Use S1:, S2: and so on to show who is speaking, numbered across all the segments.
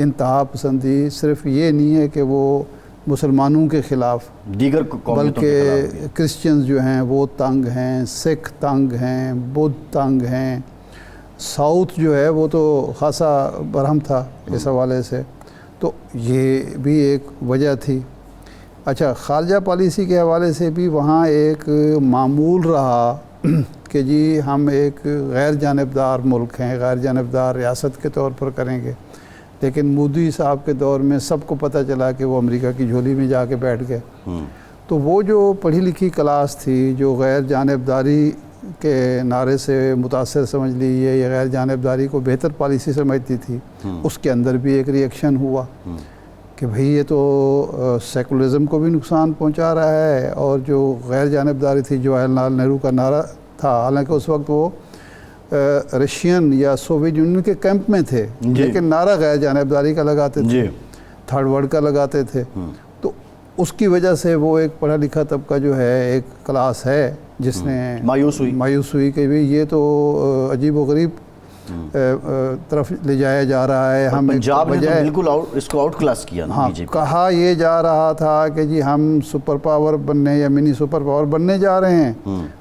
S1: انتہا پسندی صرف یہ نہیں ہے کہ وہ مسلمانوں کے خلاف،
S2: دیگر قومیتوں کے خلاف
S1: بلکہ کرسچنز جو ہیں وہ تنگ ہیں، سکھ تنگ ہیں، بدھ تنگ ہیں، ساؤتھ جو ہے وہ تو خاصا برہم تھا اس حوالے سے، تو یہ بھی ایک وجہ تھی۔ اچھا، خارجہ پالیسی کے حوالے سے بھی وہاں ایک معمول رہا کہ جی ہم ایک غیر جانبدار ملک ہیں، غیر جانبدار ریاست کے طور پر کریں گے، لیکن مودی صاحب کے دور میں سب کو پتہ چلا کہ وہ امریکہ کی جھولی میں جا کے بیٹھ گئے۔ تو وہ جو پڑھی لکھی کلاس تھی جو غیر جانبداری کے نعرے سے متاثر سمجھ لیجیے یا غیر جانبداری کو بہتر پالیسی سمجھتی تھی، اس کے اندر بھی ایک ری ایکشن ہوا کہ بھئی یہ تو سیکولرزم کو بھی نقصان پہنچا رہا ہے، اور جو غیر جانبداری تھی جواہر لال نہرو کا نعرہ تھا، حالانکہ اس وقت وہ رشین یا سوویت یونین کے کیمپ میں تھے، لیکن نعرہ غیر جانبداری کا لگاتے تھے، تھرڈ ورلڈ کا لگاتے تھے، تو اس کی وجہ سے وہ ایک پڑھا لکھا طبقہ جو ہے ایک کلاس ہے جس نے مایوس ہوئی کہ یہ تو عجیب و غریب طرف لے جایا جا رہا ہے۔ ہم
S2: پنجاب نے تو بالکل اس کو آؤٹ کلاس کیا نا،
S1: کہا یہ جا رہا تھا کہ جی ہم سپر پاور بننے یا منی سپر پاور بننے جا رہے ہیں،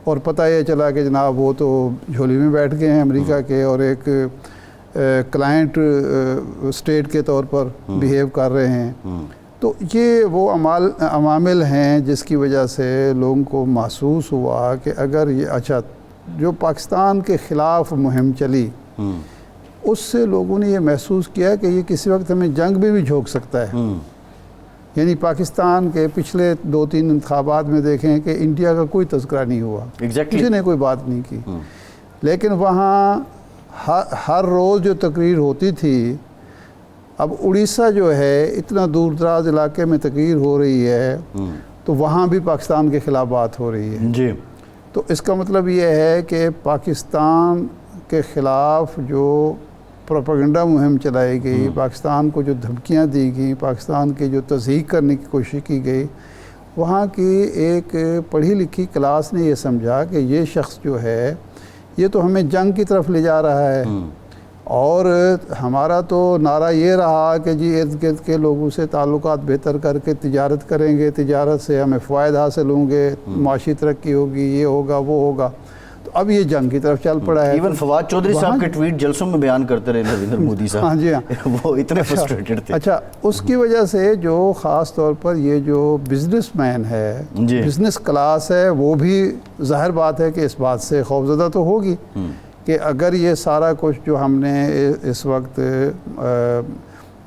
S1: اور پتہ یہ چلا کہ جناب وہ تو جھولی میں بیٹھ گئے ہیں امریکہ کے، اور ایک کلائنٹ اسٹیٹ کے طور پر بیہیو کر رہے ہیں۔ تو یہ وہ عوامل ہیں جس کی وجہ سے لوگوں کو محسوس ہوا کہ اگر یہ اچھا جو پاکستان کے خلاف مہم چلی، اس سے لوگوں نے یہ محسوس کیا کہ یہ کسی وقت ہمیں جنگ میں بھی جھونک سکتا ہے۔ یعنی پاکستان کے پچھلے 2-3 انتخابات میں دیکھیں کہ انڈیا کا کوئی تذکرہ نہیں ہوا، کسی نے کوئی بات نہیں کی، لیکن وہاں ہر روز جو تقریر ہوتی تھی، اب اڑیسہ جو ہے اتنا دور دراز علاقے میں تقریر ہو رہی ہے، تو وہاں بھی پاکستان کے خلاف بات ہو رہی ہے۔ تو اس کا مطلب یہ ہے کہ پاکستان کے خلاف جو پروپیگنڈا مہم چلائی گئی، پاکستان کو جو دھمکیاں دی گئیں، پاکستان کی جو تضحیق کرنے کی کوشش کی گئی، وہاں کی ایک پڑھی لکھی کلاس نے یہ سمجھا کہ یہ شخص جو ہے یہ تو ہمیں جنگ کی طرف لے جا رہا ہے، اور ہمارا تو نعرہ یہ رہا کہ جی ارد گرد کے لوگوں سے تعلقات بہتر کر کے تجارت کریں گے، تجارت سے ہمیں فوائد حاصل ہوں گے، معاشی ترقی ہوگی، یہ ہوگا وہ ہوگا، تو اب یہ جنگ کی طرف چل پڑا ہے۔
S2: ایون فواد چودھری صاحب کے ٹویٹ جلسوں میں بیان کرتے رہے نریندر مودی صاحب،
S1: ہاں جی،
S2: وہ اتنے فرسٹریٹڈ تھے۔
S1: اچھا، اس کی وجہ سے جو خاص طور پر یہ جو بزنس مین ہے، بزنس کلاس ہے، وہ بھی ظاہر بات ہے کہ اس بات سے خوفزدہ تو ہوگی کہ اگر یہ سارا کچھ جو ہم نے اس وقت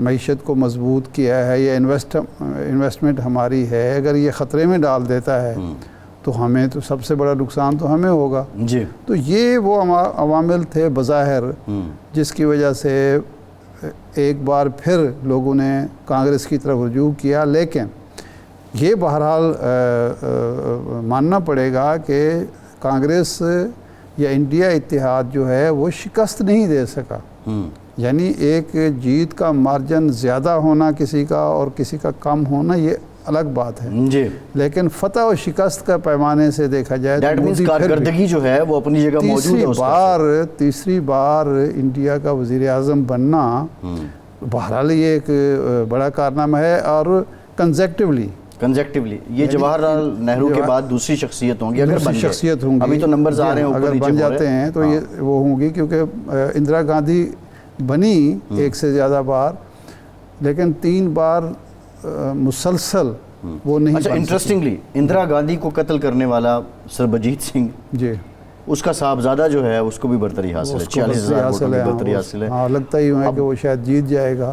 S1: معیشت کو مضبوط کیا ہے یا انویسٹمنٹ ہماری ہے، اگر یہ خطرے میں ڈال دیتا ہے تو ہمیں تو سب سے بڑا نقصان تو ہمیں ہوگا۔ تو یہ وہ عوامل تھے بظاہر جس کی وجہ سے ایک بار پھر لوگوں نے کانگریس کی طرف رجوع کیا، لیکن یہ بہرحال ماننا پڑے گا کہ کانگریس یا انڈیا اتحاد جو ہے وہ شکست نہیں دے سکا، یعنی ایک جیت کا مارجن زیادہ ہونا کسی کا اور کسی کا کم ہونا یہ الگ بات ہے، لیکن فتح و شکست کا پیمانے سے دیکھا جائے تو
S2: کارکردگی جو ہے وہ اپنی جگہ موجود ہے۔
S1: تیسری بار انڈیا کا وزیر اعظم بننا بہرحال یہ ایک بڑا کارنامہ ہے، اور کنزیکٹیولی
S2: یہ جواہر لال نہرو کے بعد دوسری شخصیت ہوں گی، اگر بن
S1: شخصیت ہوں گی،
S2: ابھی تو نمبرز آ رہے ہیں،
S1: اگر بن جاتے ہیں تو یہ وہ ہوں گی، کیونکہ اندرا گاندھی بنی ایک سے زیادہ بار، لیکن 3 بار مسلسل وہ نہیں۔
S2: اچھا، انٹرسٹنگلی اندرا گاندھی کو قتل کرنے والا سربجیت سنگھ،
S1: جی،
S2: اس کا صاحبزادہ جو ہے اس کو بھی برتری حاصل ہے، 46,000 ووٹوں کی برتری حاصل ہے۔
S1: ہاں، لگتا ہی ہے کہ وہ شاید جیت جائے گا۔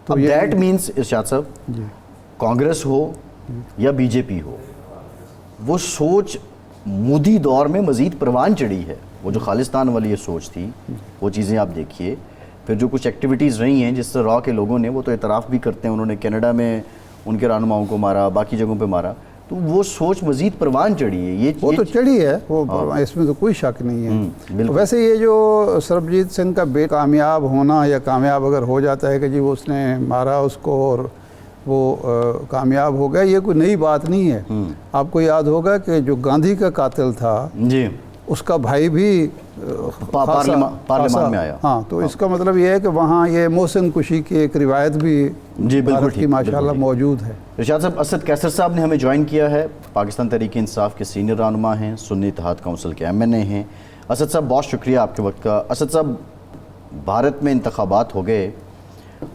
S2: تو دیٹ مینس ارشاد صاحب، کانگریس ہو یا بی جے پی ہو، وہ سوچ مودی دور میں مزید پروان چڑھی ہے، وہ جو خالصتان والی یہ سوچ تھی، وہ چیزیں آپ دیکھیے، پھر جو کچھ ایکٹیویٹیز رہی ہیں جس سے را کے لوگوں نے وہ تو اعتراف بھی کرتے ہیں، انہوں نے کینیڈا میں ان کے رہنماؤں کو مارا، باقی جگہوں پہ مارا، تو وہ سوچ مزید پروان چڑھی ہے۔
S1: وہ تو چڑھی ہے، وہ اس میں تو کوئی شک نہیں ہے۔ ویسے یہ جو سربجیت سنگھ کا بے کامیاب ہونا یا کامیاب اگر ہو جاتا ہے کہ جی وہ اس نے مارا اس کو اور وہ کامیاب ہو گیا، یہ کوئی نئی بات نہیں ہے۔ آپ کو یاد ہوگا کہ جو گاندھی کا قاتل تھا، اس کا بھائی بھی
S2: پارلیمان میں آیا.
S1: ہاں تو اس کا مطلب یہ ہے کہ وہاں یہ محسن کشی کی ایک روایت بھی بھارت کی ماشاءاللہ موجود ہے.
S2: ارشاد صاحب، اسد کیسر صاحب نے ہمیں جوائن کیا ہے، پاکستان تحریک انصاف کے سینئر رہنما ہیں، سنی اتحاد کونسل کے MNA ہیں. اسد صاحب بہت شکریہ آپ کے وقت کا. اسد صاحب، بھارت میں انتخابات ہو گئے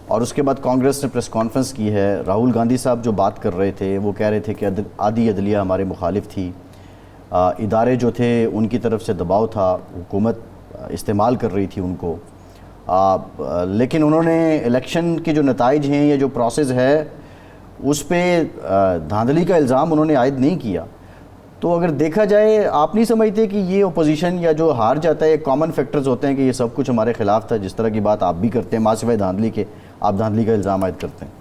S2: اور اس کے بعد کانگریس نے پریس کانفرنس کی ہے. راہل گاندھی صاحب جو بات کر رہے تھے وہ کہہ رہے تھے کہ آدھی عدلیہ ہمارے مخالف تھی، ادارے جو تھے ان کی طرف سے دباؤ تھا، حکومت استعمال کر رہی تھی ان کو، لیکن انہوں نے الیکشن کے جو نتائج ہیں یا جو پروسیس ہے اس پہ دھاندلی کا الزام انہوں نے عائد نہیں کیا. تو اگر دیکھا جائے، آپ نہیں سمجھتے کہ یہ اپوزیشن یا جو ہار جاتا ہے کامن فیکٹرز ہوتے ہیں کہ یہ سب کچھ ہمارے خلاف تھا، جس طرح کی بات آپ بھی کرتے ہیں، ماں سوائے دھاندلی کے آپ دھاندلی کا الزام عائد کرتے ہیں؟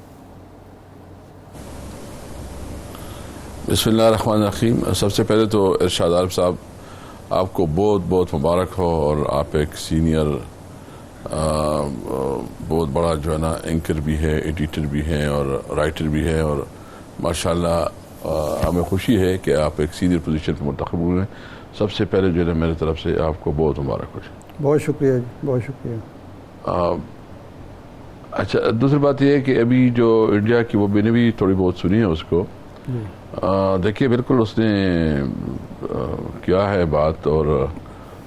S3: بسم اللہ الرحمن الرحیم. سب سے پہلے تو ارشاد عارف صاحب، آپ کو بہت بہت مبارک ہو، اور آپ ایک سینئر بہت بڑا جو ہے نا اینکر بھی ہے، ایڈیٹر بھی ہیں اور رائٹر بھی ہیں، اور ماشاءاللہ ہمیں خوشی ہے کہ آپ ایک سینئر پوزیشن پہ منتخب ہوئے ہیں. سب سے پہلے جو ہے نا میرے طرف سے آپ کو بہت مبارک ہو.
S1: بہت شکریہ جی، بہت شکریہ.
S3: اچھا، دوسری بات یہ ہے کہ ابھی جو انڈیا کی، وہ میں نے بھی تھوڑی بہت سنی ہے اس کو. دیکھیے بالکل اس نے کیا ہے بات، اور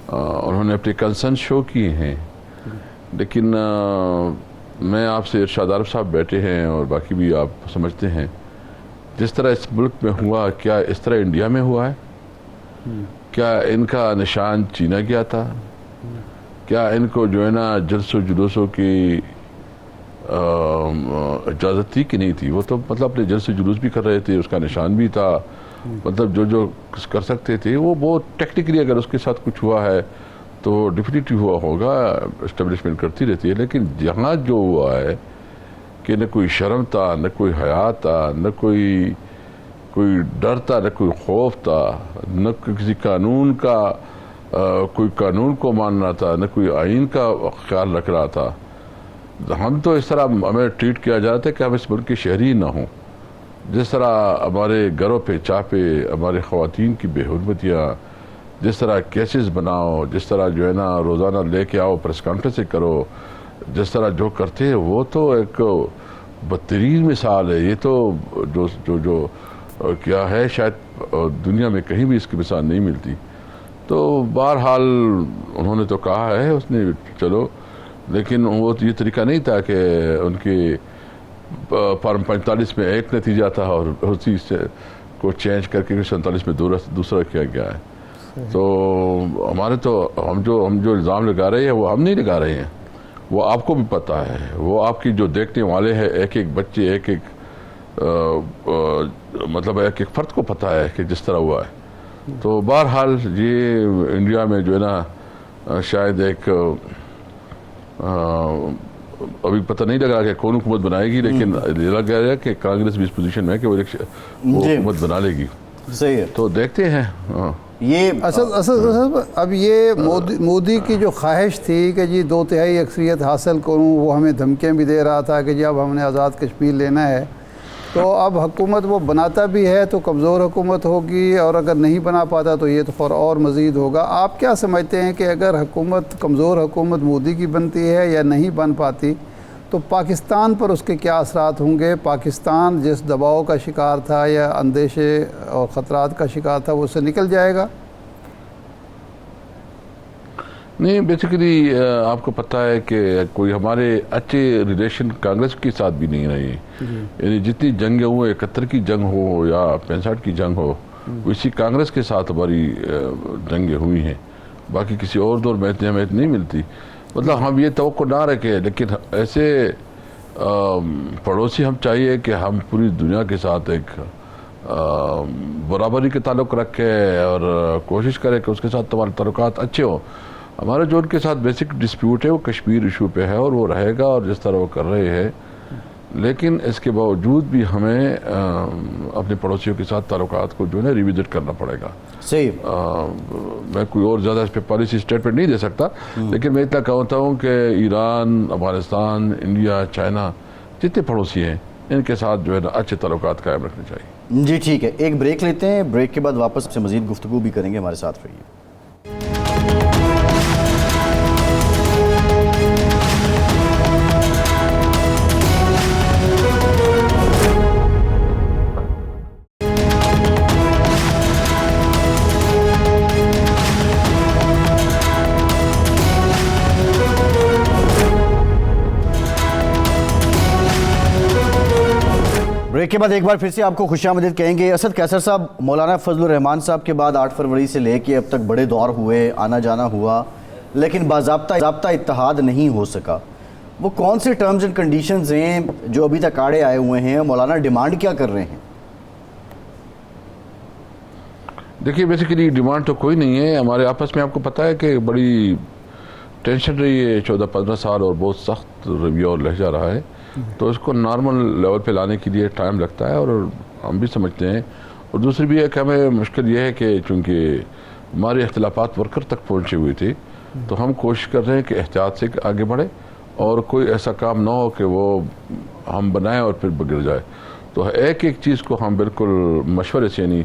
S3: انہوں نے اپنے کنسرن شو کیے ہیں، لیکن میں آپ سے، ارشاد عارف صاحب بیٹھے ہیں اور باقی بھی آپ سمجھتے ہیں، جس طرح اس ملک میں ہوا، کیا اس طرح انڈیا میں ہوا ہے؟ کیا ان کا نشان چینا گیا تھا؟ کیا ان کو جو ہے نا جلس و جلوسوں کی اجازت تھی کہ نہیں تھی؟ وہ تو مطلب اپنے جلسے جلوس بھی کر رہے تھے، اس کا نشان بھی تھا، مطلب جو کر سکتے تھے وہ بہت ٹیکنیکلی. اگر اس کے ساتھ کچھ ہوا ہے تو ڈیفینیٹلی ہوا ہوگا، اسٹیبلشمنٹ کرتی رہتی ہے. لیکن یہاں جو ہوا ہے کہ نہ کوئی شرم تھا، نہ کوئی حیا تھا، نہ کوئی ڈر تھا، نہ کوئی خوف تھا، نہ کسی قانون کا کوئی قانون کو ماننا تھا، نہ کوئی آئین کا خیال رکھ رہا تھا. ہم تو اس طرح ہمیں ٹریٹ کیا جا رہا تھا کہ ہم اس ملک کے شہری نہ ہوں. جس طرح ہمارے گھروں پہ چاپے، ہمارے خواتین کی بے حرمتیاں، جس طرح کیسز بناؤ، جس طرح جو ہے نا روزانہ لے کے آؤ، پریس کانفرنس کرو، جس طرح جو کرتے ہیں، وہ تو ایک بدترین مثال ہے. یہ تو جو کیا ہے، شاید دنیا میں کہیں بھی اس کی مثال نہیں ملتی. تو بہرحال انہوں نے تو کہا ہے، اس نے چلو، لیکن وہ یہ طریقہ نہیں تھا کہ ان کے فارم 45 میں ایک نتیجہ تھا اور اسی سے کو چینج کر کے 47 میں دوسرا کیا گیا ہے. تو ہمارے تو ہم جو الزام لگا رہے ہیں وہ ہم نہیں لگا رہے ہیں، وہ آپ کو بھی پتہ ہے، وہ آپ کی جو دیکھنے والے ہیں، ایک ایک بچے، ایک ایک مطلب ایک ایک فرد کو پتہ ہے کہ جس طرح ہوا ہے. تو بہرحال یہ انڈیا میں جو ہے نا شاید ایک ابھی پتہ نہیں لگ رہا کہ کون حکومت بنائے گی، لیکن یہ لگ رہا ہے کہ کانگریس بھی اس پوزیشن میں ہے کہ وہ حکومت بنا لے گی.
S2: صحیح ہے،
S3: تو دیکھتے ہیں.
S2: یہ
S1: اصل اب یہ مودی کی جو خواہش تھی کہ جی 2/3 اکثریت حاصل کروں، وہ ہمیں دھمکیاں بھی دے رہا تھا کہ جی اب ہم نے آزاد کشمیر لینا ہے. تو اب حکومت وہ بناتا بھی ہے تو کمزور حکومت ہوگی، اور اگر نہیں بنا پاتا تو یہ تو اور مزید ہوگا. آپ کیا سمجھتے ہیں کہ اگر حکومت کمزور حکومت مودی کی بنتی ہے یا نہیں بن پاتی تو پاکستان پر اس کے کیا اثرات ہوں گے؟ پاکستان جس دباؤ کا شکار تھا یا اندیشے اور خطرات کا شکار تھا، وہ اس سے نکل جائے گا؟
S3: نہیں، بیسیکلی آپ کو پتہ ہے کہ کوئی ہمارے اچھے ریلیشن کانگریس کے ساتھ بھی نہیں رہے. یعنی جتنی جنگیں ہوئے، 71 کی جنگ ہو یا 65 کی جنگ ہو، اسی کانگریس کے ساتھ ہماری جنگیں ہوئی ہیں. باقی کسی اور دور میں اتنی ہمیں نہیں ملتی. مطلب ہم یہ توقع نہ رکھیں، لیکن ایسے پڑوسی ہم چاہیے کہ ہم پوری دنیا کے ساتھ ایک برابری کے تعلق رکھیں اور کوشش کریں کہ اس کے ساتھ تمہارے تعلقات اچھے ہوں. ہمارا جو ان کے ساتھ بیسک ڈسپیوٹ ہے وہ کشمیر ایشو پہ ہے، اور وہ رہے گا، اور جس طرح وہ کر رہے ہیں. لیکن اس کے باوجود بھی ہمیں اپنے پڑوسیوں کے ساتھ تعلقات کو جو ہے نا ریوزٹ کرنا پڑے گا.
S2: صحیح.
S3: میں کوئی اور زیادہ اس پہ پالیسی اسٹیٹمنٹ نہیں دے سکتا، لیکن میں اتنا کہتا ہوں کہ ایران، افغانستان، انڈیا، چائنا، جتنے پڑوسی ہیں ان کے ساتھ جو ہے نا اچھے تعلقات قائم رکھنے چاہیے.
S2: جی ٹھیک ہے، ایک بریک لیتے ہیں، بریک کے بعد واپس سے مزید گفتگو بھی کریں گے. ہمارے ساتھ رہیے. بریک کے بعد ایک بار پھر سے آپ کو خوش آمدید کہیں گے. اسد قیصر صاحب, مولانا فضل الرحمان صاحب کے بعد 8 فروری سے لے کے اب تک بڑے دور ہوئے, آنا جانا ہوا, لیکن باضابطہ اتحاد نہیں ہو سکا. وہ کون سے ٹرمز اینڈ کنڈیشنز ہیں جو ابھی تک آڑے آئے ہوئے ہیں؟ مولانا ڈیمانڈ کیا کر رہے ہیں؟
S3: دیکھیے بیسیکلی ڈیمانڈ تو کوئی نہیں ہے. ہمارے آپس میں آپ کو پتہ ہے کہ بڑی ٹینشن رہی ہے 14-15 سال, اور بہت سخت رویہ اور لہجہ رہا ہے. تو اس کو نارمل لیول پہ لانے کے لیے ٹائم لگتا ہے, اور ہم بھی سمجھتے ہیں. اور دوسری بھی ہے کہ ہمیں مشکل یہ ہے کہ چونکہ ہمارے اختلافات ورکر تک پہنچے ہوئے تھے, تو ہم کوشش کر رہے ہیں کہ احتیاط سے آگے بڑھے اور کوئی ایسا کام نہ ہو کہ وہ ہم بنائیں اور پھر بگڑ جائے. تو ایک ایک چیز کو ہم بالکل مشورے سے, یعنی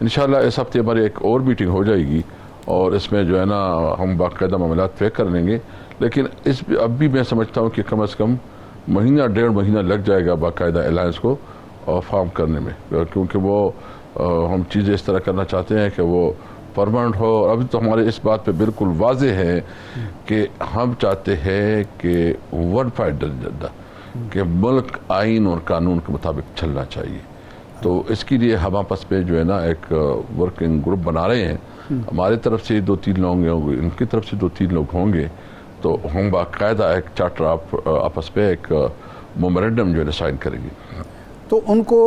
S3: انشاءاللہ اس ہفتے ہماری ایک اور میٹنگ ہو جائے گی, اور اس میں جو ہے نا ہم باقاعدہ معاملات طے کر لیں گے. لیکن اب بھی میں سمجھتا ہوں کہ کم از کم مہینہ 1.5 مہینہ لگ جائے گا باقاعدہ الائنس کو فارم کرنے میں, کیونکہ وہ ہم چیزیں اس طرح کرنا چاہتے ہیں کہ وہ پرماننٹ ہو. اور ابھی تو ہمارے اس بات پہ بالکل واضح ہے کہ ہم چاہتے ہیں کہ ون فائٹ کہ ملک آئین اور قانون کے مطابق چلنا چاہیے. تو اس کے لیے ہم آپس میں جو ہے نا ایک ورکنگ گروپ بنا رہے ہیں. ہماری طرف سے 2-3 لوگ ہوں گے, ان کی طرف سے 2-3 لوگ ہوں گے. تو ہم باقاعدہ ایک چارٹر آپس میں ایک میمورنڈم جو ہے سائن کریں گے.
S1: تو ان کو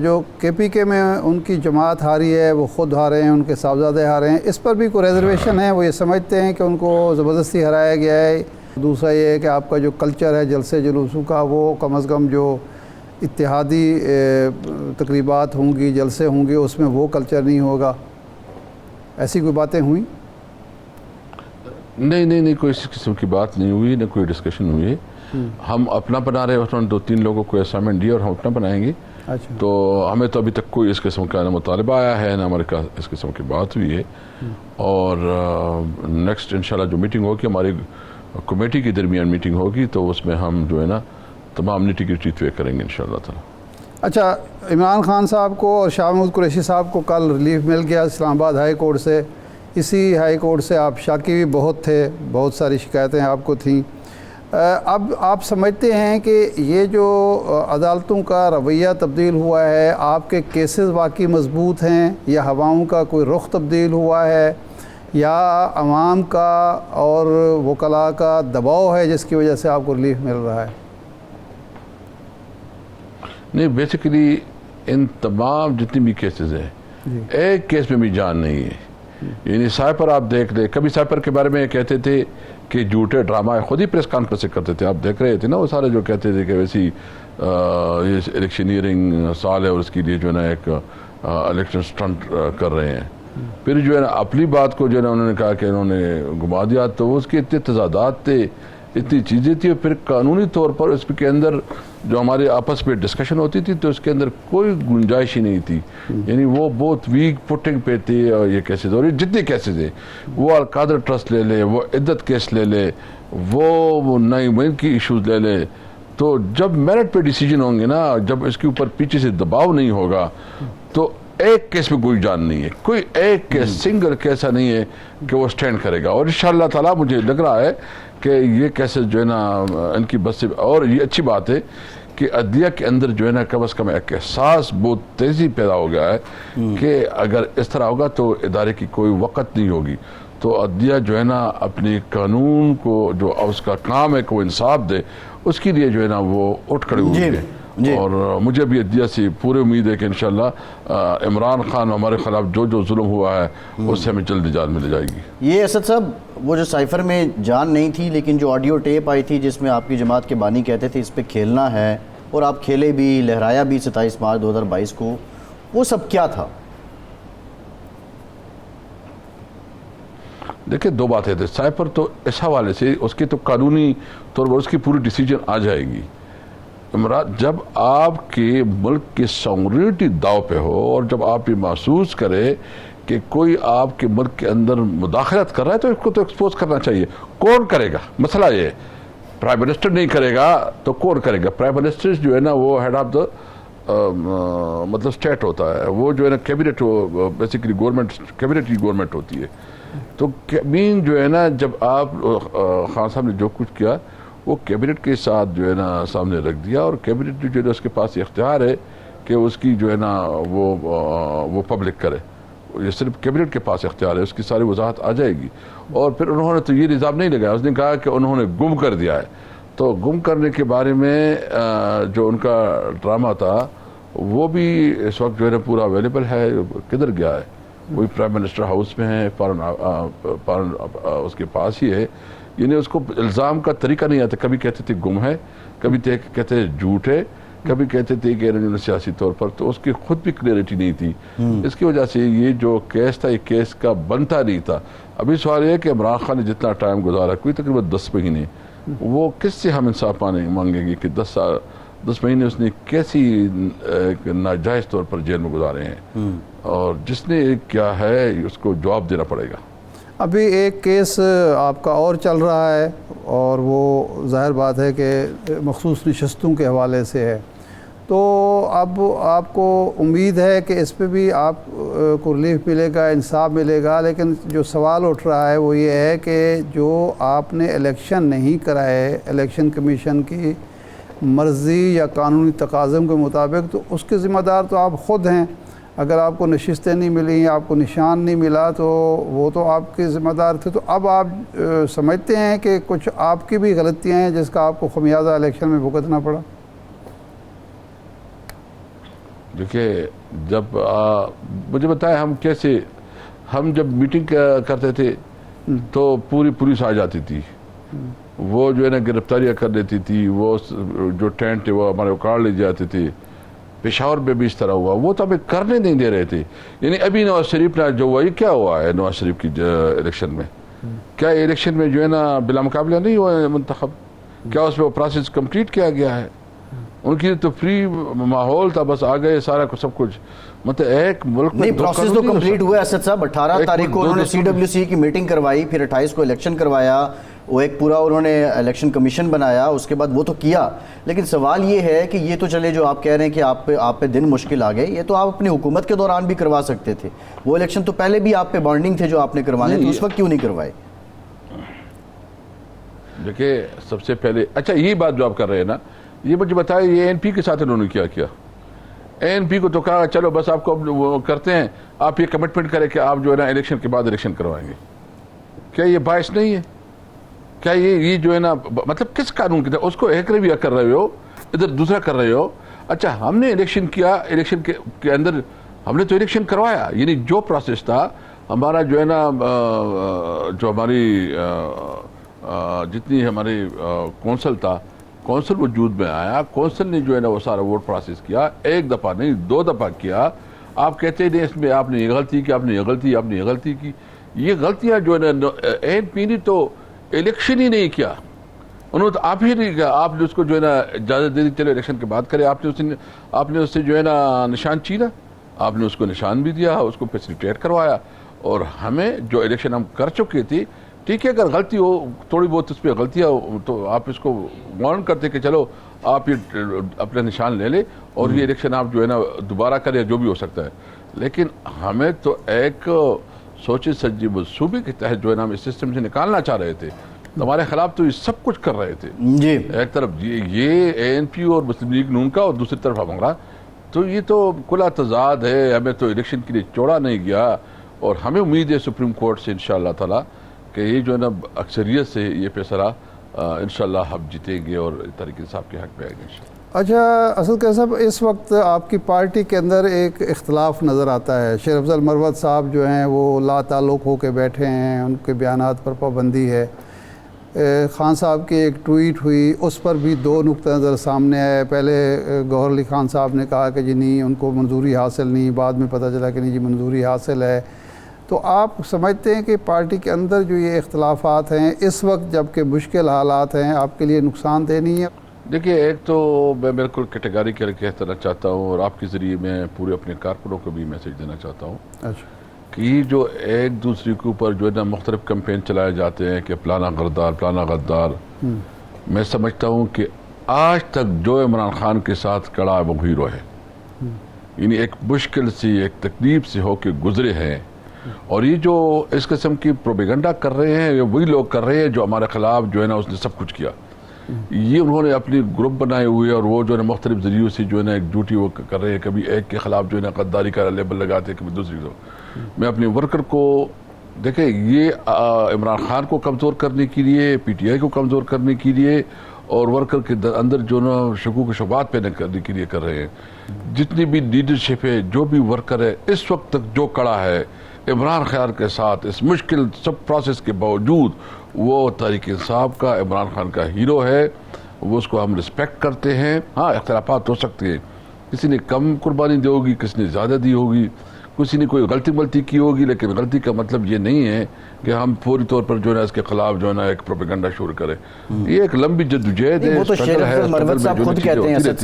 S1: جو KPK میں ان کی جماعت ہاری ہے, وہ خود ہارے ہیں, ان کے صاحبزادے ہارے ہیں, اس پر بھی کوئی ریزرویشن ہے؟ وہ یہ سمجھتے ہیں کہ ان کو زبردستی ہرایا گیا ہے؟ دوسرا یہ ہے کہ آپ کا جو کلچر ہے جلسے جلوسوں کا, وہ کم از کم جو اتحادی تقریبات ہوں گی, جلسے ہوں گے, اس میں وہ کلچر نہیں ہوگا. ایسی کوئی باتیں ہوئیں؟
S3: نہیں, کوئی اس قسم کی بات نہیں ہوئی, نہ کوئی ڈسکشن ہوئی ہے. ہم اپنا بنا رہے ہیں, انہوں نے 2-3 لوگوں کو اسائنمنٹ دیا اور ہم اپنا بنائیں گے.
S1: اچھا.
S3: تو ہمیں تو ابھی تک کوئی اس قسم کا نہ مطالبہ آیا ہے, نہ ہمارے اس قسم کی بات ہوئی ہے. اور نیکسٹ انشاءاللہ جو میٹنگ ہوگی ہماری کمیٹی کے درمیان میٹنگ ہوگی, تو اس میں ہم جو ہے نا تمام نیٹی گریٹی طے کریں گے انشاءاللہ تعالی.
S1: اچھا, عمران خان صاحب کو اور شاہ محمود قریشی صاحب کو کل ریلیف مل گیا اسلام آباد ہائی کورٹ سے. اسی ہائی کورٹ سے آپ شاکی بھی بہت تھے, بہت ساری شکایتیں آپ کو تھیں. اب آپ سمجھتے ہیں کہ یہ جو عدالتوں کا رویہ تبدیل ہوا ہے, آپ کے کیسز واقعی مضبوط ہیں, یا ہواؤں کا کوئی رخ تبدیل ہوا ہے, یا عوام کا اور وکلاء کا دباؤ ہے جس کی وجہ سے آپ کو ریلیف مل رہا ہے؟
S3: نہیں, بیسیکلی ان تمام جتنی بھی کیسز ہیں, ایک کیس میں بھی جان نہیں ہے. یعنی سائپر آپ دیکھ لیں, کبھی سائپر کے بارے میں کہتے تھے کہ جھوٹے ڈرامہ, خود ہی پریس کانفرنس کرتے تھے, آپ دیکھ رہے تھے نا وہ سارے جو کہتے تھے کہ ویسی الیکشنیئرنگ سال ہے اور اس کے لیے جو ہے نا ایک الیکشن سٹنٹ کر رہے ہیں. پھر جو ہے نا اپنی بات کو جو ہے نا انہوں نے کہا کہ انہوں نے گما دیا, تو اس کے اتنے تضادات تھے, اتنی چیزیں تھیں. پھر قانونی طور پر اس کے اندر جو ہمارے آپس میں ڈسکشن ہوتی تھی, تو اس کے اندر کوئی گنجائش ہی نہیں تھی. یعنی وہ بہت ویک فوٹنگ پہ تھے. اور یہ کیسز, اور یہ جتنے کیسز ہیں, وہ القادر ٹرسٹ لے لے, وہ عدت کیس لے لے, وہ نئی ملک کی ایشوز لے لے, تو جب میرٹ پہ ڈیسیجن ہوں گے نا, جب اس کے اوپر پیچھے سے دباؤ نہیں ہوگا, تو ایک کیس میں کوئی جان نہیں ہے. کوئی ایک کیس, سنگل کیس نہیں ہے کہ وہ سٹینڈ کرے گا. اور انشاءاللہ تعالی مجھے لگ رہا ہے کہ یہ کیسز جو ہے نا ان کی بس سے, اور یہ اچھی بات ہے کہ عدلیہ کے اندر جو ہے نا کم از کم ایک احساس بہت تیزی پیدا ہو گیا ہے کہ اگر اس طرح ہوگا تو ادارے کی کوئی وقت نہیں ہوگی. تو عدلیہ جو ہے نا اپنی قانون کو, جو اس کا کام ہے کہ وہ انصاف دے, اس کے لیے جو ہے نا وہ اٹھ کھڑے ہوئے ہیں. اور مجھے بھی عدلیہ سے پوری امید ہے کہ انشاءاللہ عمران خان ہمارے خلاف جو ظلم ہوا ہے اس سے ہمیں جلد جان مل جائے گی.
S2: یہ اسد صاحب, وہ جو سائفر میں جان نہیں تھی, لیکن جو آڈیو ٹیپ آئی تھی جس میں آپ کی جماعت کے بانی کہتے تھے اس پہ کھیلنا ہے, اور آپ کھیلے بھی, لہرایا بھی 27 مارچ 2022 کو, وہ سب کیا تھا؟
S3: دیکھیں, 2 باتیں تھے. سائپر تو اس حوالے سے اس کی تو قانونی طور پر اس کی پوری ڈیسیجن آ جائے گی. جب آپ کے ملک کی سوورنٹی داؤ پہ ہو, اور جب آپ یہ محسوس کرے کہ کوئی آپ کے ملک کے اندر مداخلت کر رہا ہے, تو اس کو تو ایکسپوز کرنا چاہیے. کون کرے گا؟ مسئلہ یہ ہے, پرائم منسٹر نہیں کرے گا تو کون کرے گا؟ پرائم منسٹر جو ہے نا وہ ہیڈ آف دا مطلب اسٹیٹ ہوتا ہے, وہ جو ہے نا کیبنٹ, بیسیکلی گورنمنٹ, کیبنٹ کی گورنمنٹ ہوتی ہے. تو مین جو ہے نا, جب آپ خان صاحب نے جو کچھ کیا وہ کیبنٹ کے ساتھ جو ہے نا سامنے رکھ دیا, اور کیبنٹ جو ہے اس کے پاس اختیار ہے کہ اس کی جو ہے نا وہ پبلک کرے. یہ صرف کیبنٹ کے پاس اختیار ہے, اس کی ساری وضاحت آ جائے گی. اور پھر انہوں نے تو یہ نظام نہیں لگایا, اس نے کہا کہ انہوں نے گم کر دیا ہے. تو گم کرنے کے بارے میں جو ان کا ڈرامہ تھا وہ بھی اس وقت جو ہے نا پورا اویلیبل ہے. کدھر گیا ہے؟ وہی پرائم منسٹر ہاؤس میں ہے, فارن اس کے پاس ہی ہے. یعنی اس کو الزام کا طریقہ نہیں آتا. کبھی کہتے تھے گم ہے, کبھی کہتے تھے جھوٹ ہے, کبھی کہتے تھے کہ سیاسی طور پر. تو اس کی خود بھی کلیئرٹی نہیں تھی. اس کی وجہ سے یہ جو کیس تھا, یہ کیس کا بنتا نہیں تھا. ابھی سوال یہ ہے کہ عمران خان نے جتنا ٹائم گزارا, کوئی تقریباً 10 مہینے, وہ کس سے ہم انصاف مانگیں گے کہ 10 مہینے اس نے کیسی ناجائز طور پر جیل میں گزارے ہیں, اور جس نے کیا ہے اس کو جواب دینا پڑے گا.
S1: ابھی ایک کیس آپ کا اور چل رہا ہے, اور وہ ظاہر بات ہے کہ مخصوص نشستوں کے حوالے سے ہے. تو اب آپ کو امید ہے کہ اس پہ بھی آپ کو ریلیف ملے گا, انصاف ملے گا. لیکن جو سوال اٹھ رہا ہے وہ یہ ہے کہ جو آپ نے الیکشن نہیں کرائے الیکشن کمیشن کی مرضی یا قانونی تقاضوں کے مطابق, تو اس کے ذمہ دار تو آپ خود ہیں. اگر آپ کو نشستیں نہیں ملیں, آپ کو نشان نہیں ملا, تو وہ تو آپ کے ذمہ دار تھے. تو اب آپ سمجھتے ہیں کہ کچھ آپ کی بھی غلطیاں ہیں جس کا آپ کو خمیازہ الیکشن میں بھگتنا پڑا؟
S3: دیکھیے, جب مجھے بتائیں ہم جب میٹنگ کرتے تھے تو پوری پولیس آ جاتی تھی, وہ جو ہے نا گرفتاریاں کر لیتی تھی, وہ جو ٹینٹ ہے وہ ہمارے اکاڑ لے جاتے تھے. پشاور میں بھی اس طرح ہوا, وہ تو ہمیں کرنے نہیں دے رہے تھے. یعنی ابھی نواز شریف نے جو ہوا, یہ کیا ہوا ہے نواز شریف کی الیکشن میں؟ کیا الیکشن میں جو ہے نا بلا مقابلہ نہیں ہوا ہے منتخب؟ کیا اس میں وہ پروسیس کمپلیٹ کیا گیا ہے؟ ان کی تو فری ماحول تھا, بس آ گئے سارا سب کچھ. مطلب ایک ملک میں
S2: نہیں, پروسیس تو کمپلیٹ ہوا ہے اسد صاحب. 18 تاریخ کو انہوں نے CWC کی میٹنگ کروائی, پھر 28 کو الیکشن کروایا, وہ ایک پورا انہوں نے الیکشن کمیشن بنایا, اس کے بعد وہ تو کیا. لیکن سوال یہ ہے کہ یہ تو چلے جو آپ کہہ رہے ہیں کہ آپ پہ دن مشکل آ گئے, یہ تو آپ اپنی حکومت کے دوران بھی کروا سکتے تھے. وہ الیکشن تو پہلے بھی آپ پہ بانڈنگ تھے جو آپ نے کروانے, تو اس وقت کیوں نہیں کروائے؟
S3: دیکھیں, سب سے پہلے اچھا یہ بات جو آپ کر رہے ہیں نا, یہ مجھے بتائیں یہ ANP کے ساتھ انہوں نے کیا؟ ANP کو تو کہا چلو بس آپ کو وہ کرتے ہیں, آپ یہ کمٹمنٹ کریں کہ آپ جو ہے نا الیکشن کے بعد الیکشن کروائیں گے. کیا یہ باعث نہیں ہے؟ کیا یہ جو ہے نا مطلب کس قانون کی طرح اس کو ایک رویہ کر رہے ہو, ادھر دوسرا کر رہے ہو. اچھا, ہم نے الیکشن کیا, الیکشن کے اندر ہم نے تو الیکشن کروایا. یعنی جو پروسیس تھا ہمارا جو ہے نا, جو ہماری جتنی ہماری کونسل تھا, کونسل وجود میں آیا, کونسل نے جو ہے نا وہ سارا ووٹ پروسیس کیا, ایک دفعہ نہیں 2 دفعہ کیا. آپ کہتے ہیں اس میں آپ نے یہ غلطی کی, آپ نے یہ غلطی کی. یہ غلطیاں جو ہے نا ANP نے تو الیکشن ہی نہیں کیا, انہوں نے تو آپ ہی نہیں کیا. آپ نے اس کو جو ہے نا اجازت دے دی, چلو الیکشن کے بعد کرے. آپ نے اس سے جو ہے نا نشان چھینا, آپ نے اس کو نشان بھی دیا, اس کو فیسیلیٹیٹ کروایا. اور ہمیں جو الیکشن ہم کر چکے تھے, ٹھیک ہے, اگر غلطی ہو تھوڑی بہت اس پہ غلطیاں تو آپ اس کو وارن کرتے کہ چلو آپ یہ اپنا نشان لے لیں اور یہ الیکشن آپ جو ہے نا دوبارہ کریں, جو بھی ہو سکتا ہے. لیکن ہمیں تو ایک سوچے سجی منصوبے کے تحت جو ہے نا ہم اس سسٹم سے نکالنا چاہ رہے تھے. ہمارے خلاف تو یہ سب کچھ کر رہے تھے.
S2: جی,
S3: ایک طرف یہ ANP اور مسلم لیگ نون کا, اور دوسری طرف ہمارا, تو یہ تو کلا تضاد ہے. ہمیں تو الیکشن کے لیے چھوڑا نہیں گیا, اور ہمیں امید ہے سپریم کورٹ سے انشاءاللہ تعالی کہ یہ جو ہے نا اکثریت سے یہ فیصلہ انشاءاللہ ہم جیتیں گے اور تحریک انصاف کے حق میں آئیں گے.
S1: اچھا اسد قیصی صاحب, اس وقت آپ کی پارٹی کے اندر ایک اختلاف نظر آتا ہے. شیر افضل مروت صاحب جو ہیں وہ لا تعلق ہو کے بیٹھے ہیں, ان کے بیانات پر پابندی ہے. خان صاحب کی ایک ٹویٹ ہوئی, اس پر بھی 2 نقطہ نظر سامنے آئے. پہلے گوہر علی خان صاحب نے کہا کہ جی نہیں, ان کو منظوری حاصل نہیں, بعد میں پتہ چلا کہ نہیں جی منظوری حاصل ہے. تو آپ سمجھتے ہیں کہ پارٹی کے اندر جو یہ اختلافات ہیں اس وقت جب کہ مشکل حالات ہیں, آپ کے لیے نقصان دہ نہیں ہے؟
S3: دیکھیے, ایک تو میں بالکل کیٹیگری کے کہنا چاہتا ہوں, اور آپ کے ذریعے میں پورے اپنے کارکنوں کو بھی میسیج دینا چاہتا ہوں.
S1: اچھا,
S3: کہ یہ جو ایک دوسرے کے اوپر جو ہے نا مختلف کمپین چلائے جاتے ہیں کہ پلانا غدار, میں سمجھتا ہوں کہ آج تک جو عمران خان کے ساتھ کڑا وہ ہیرو ہے. یعنی ایک مشکل سی, ایک تکلیف سے ہو کے گزرے ہیں. اور یہ جو اس قسم کی پروپیگنڈا کر رہے ہیں, یہ وہی لوگ کر رہے ہیں جو ہمارے خلاف جو ہے نا اس نے سب کچھ کیا. یہ انہوں نے اپنی گروپ بنائے ہوئے اور وہ جو ہے مختلف ذریعوں سے جو ہے نا ایک ڈیوٹی وہ کر رہے ہیں، کبھی ایک کے خلاف جو ہے نا غداری کا لیبل لگاتے ہیں، کبھی دوسری کو. میں اپنے ورکر کو دیکھیں، یہ عمران خان کو کمزور کرنے کے لیے، پی ٹی آئی کو کمزور کرنے کے لیے اور ورکر کے اندر جو نا شکوک و شبہات پیدا کرنے کے لیے کر رہے ہیں. جتنی بھی لیڈرشپ ہے، جو بھی ورکر ہے، اس وقت تک جو کڑا ہے عمران خان کے ساتھ اس مشکل سب پروسیس کے باوجود، وہ تحریک انصاف کا، عمران خان کا ہیرو ہے. وہ اس کو ہم رسپیکٹ کرتے ہیں. ہاں اختلافات ہو سکتے ہیں، کسی نے کم قربانی دی ہوگی، کسی نے زیادہ دی ہوگی، کسی نے کوئی غلطی کی ہوگی، لیکن غلطی کا مطلب یہ نہیں ہے کہ ہم فوری طور پر جو ہے اس کے خلاف جو ہے نا ایک پروپیگنڈا شروع کریں. یہ ایک لمبی جدوجہد ہے.
S2: وہ تو شیر افضل مروت صاحب خود کہتے ہیں، اسد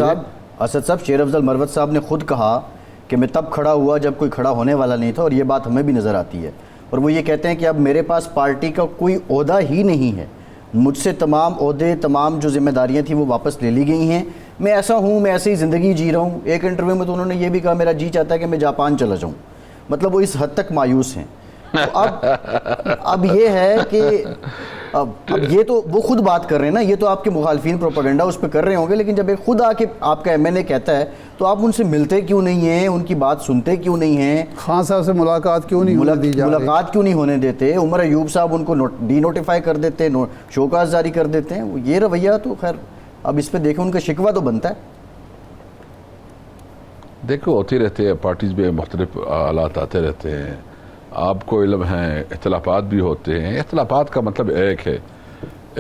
S2: صاحب، شیر افضل مروت صاحب نے خود کہا کہ میں تب کھڑا ہوا جب کوئی کھڑا ہونے والا نہیں تھا، اور یہ بات ہمیں بھی نظر آتی ہے. اور وہ یہ کہتے ہیں کہ اب میرے پاس پارٹی کا کوئی عہدہ ہی نہیں ہے، مجھ سے تمام عہدے، تمام جو ذمہ داریاں تھیں وہ واپس لے لی گئی ہیں. میں ایسا ہوں، میں ایسے ہی زندگی جی رہا ہوں. ایک انٹرویو میں تو انہوں نے یہ بھی کہا میرا جی چاہتا ہے کہ میں جاپان چلا جاؤں. مطلب وہ اس حد تک مایوس ہیں. اب یہ ہے کہ اب یہ تو وہ خود بات کر رہے ہیں نا، یہ تو آپ کے مخالفین پروپیگنڈا اس پہ کر رہے ہوں گے، لیکن جب ایک خود آ کے آپ کا ایم این اے کہتا ہے تو آپ ان سے ملتے کیوں نہیں ہیں، ان کی بات سنتے کیوں نہیں ہیں؟
S1: خان صاحب سے ملاقات کیوں نہیں
S2: ملاقات کیوں نہیں ہونے دیتے؟ عمر ایوب صاحب ان کو ڈی نوٹیفائی کر دیتے ہیں، شوکاز جاری کر دیتے ہیں. یہ رویہ تو خیر اب اس پہ دیکھیں، ان کا شکوہ تو بنتا ہے.
S3: دیکھو ہوتے رہتے ہیں پارٹیز میں، مختلف حالات آتے رہتے ہیں. آپ کو علم ہے اختلافات بھی ہوتے ہیں. اختلافات کا مطلب ایک ہے،